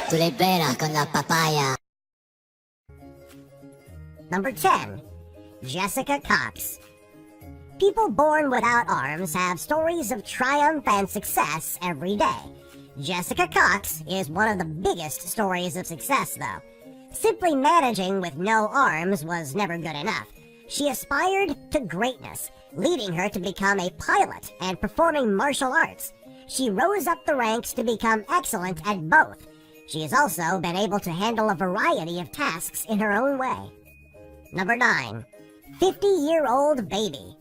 Tu libera con la papaya. Number 10. Jessica Cox. People born without arms have stories of triumph and success every day. Jessica Cox is one of the biggest stories of success, though. Simply managing with no arms was never good enough. She aspired to greatness, leading her to become a pilot and performing martial arts. She rose up the ranks to become excellent at both. She has also been able to handle a variety of tasks in her own way. Number 9. 50-year-old baby.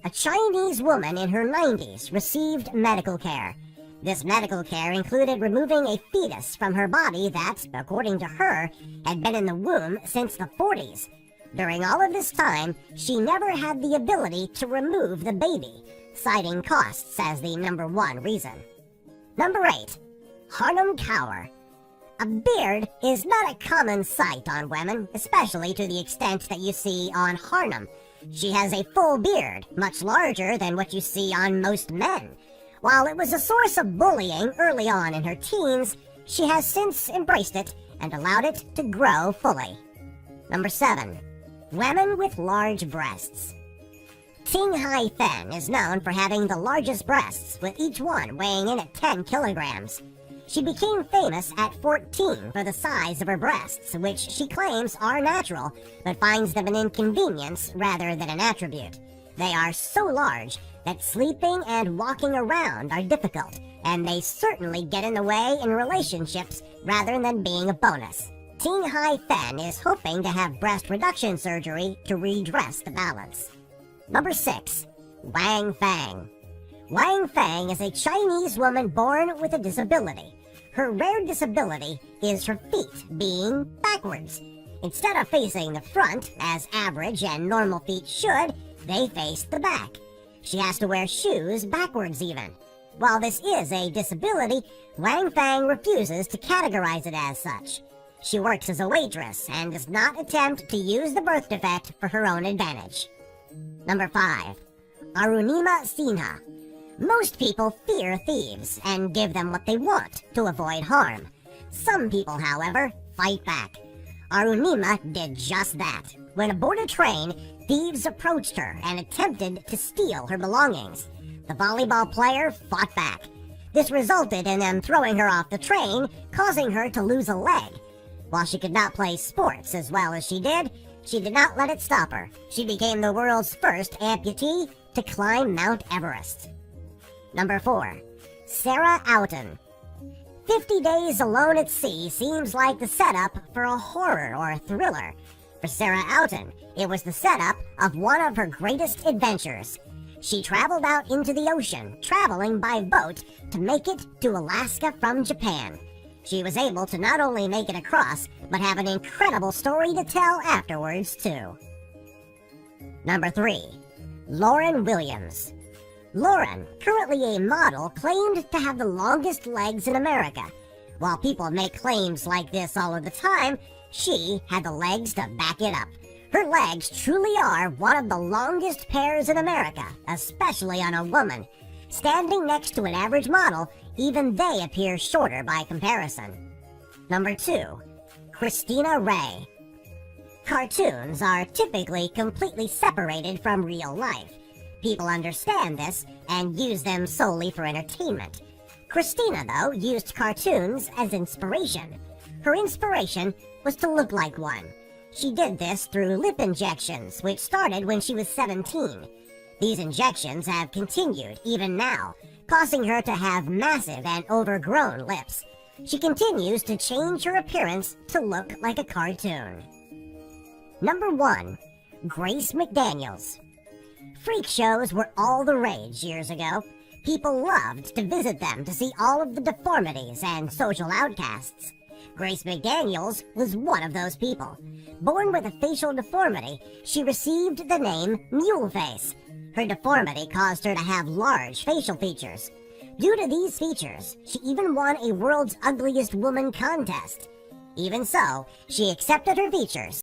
A Chinese woman in her 90s received medical care. This medical care included removing a fetus from her body that, according to her, had been in the womb since the 40s. During all of this time, she never had the ability to remove the baby, citing costs as the number one reason. Number 8. Harlem Cower. A beard is not a common sight on women, especially to the extent that you see on Harlem. She has a full beard, much larger than what you see on most men. While it was a source of bullying early on in her teens, she has since embraced it and allowed it to grow fully. Number 7. Women with large breasts. Ting Hai Fen is known for having the largest breasts, with each one weighing in at 10 kilograms. She became famous at 14 for the size of her breasts, which she claims are natural, but finds them an inconvenience rather than an attribute. They are so large that sleeping and walking around are difficult, and they certainly get in the way in relationships rather than being a bonus. Ting Hai Fen is hoping to have breast reduction surgery to redress the balance. Number 6. Wang Fang. Wang Fang is a Chinese woman born with a disability. Her rare disability is her feet being backwards. Instead of facing the front, as average and normal feet should, they face the back. She has to wear shoes backwards even. While this is a disability, Wang Fang refuses to categorize it as such. She works as a waitress and does not attempt to use the birth defect for her own advantage. Number 5. Arunima Sinha. Most people fear thieves and give them what they want to avoid harm. Some people, however, fight back. Arunima did just that. When aboard a train, thieves approached her and attempted to steal her belongings. The volleyball player fought back. This resulted in them throwing her off the train, causing her to lose a leg. While she could not play sports as well as she did not let it stop her. She became the world's first amputee to climb Mount Everest. Number 4. Sarah Outen. 50 Days Alone at Sea seems like the setup for a horror or a thriller. For Sarah Outen, it was the setup of one of her greatest adventures. She traveled out into the ocean, traveling by boat to make it to Alaska from Japan. She was able to not only make it across, but have an incredible story to tell afterwards, too. Number 3. Lauren Williams. Lauren, currently a model, claimed to have the longest legs in America. While people make claims like this all of the time, she had the legs to back it up. Her legs truly are one of the longest pairs in America, especially on a woman. Standing next to an average model, even they appear shorter by comparison. Number 2. Christina Rey. Cartoons are typically completely separated from real life. People understand this and use them solely for entertainment. Christina, though, used cartoons as inspiration. Her inspiration was to look like one. She did this through lip injections, which started when she was 17. These injections have continued even now, causing her to have massive and overgrown lips. She continues to change her appearance to look like a cartoon. Number 1. Grace McDaniels. Freak shows were all the rage years ago. People loved to visit them to see all of the deformities and social outcasts. Grace McDaniels was one of those people. Born with a facial deformity, she received the name Muleface. Her deformity caused her to have large facial features. Due to these features, she even won a World's Ugliest Woman contest. Even so, she accepted her features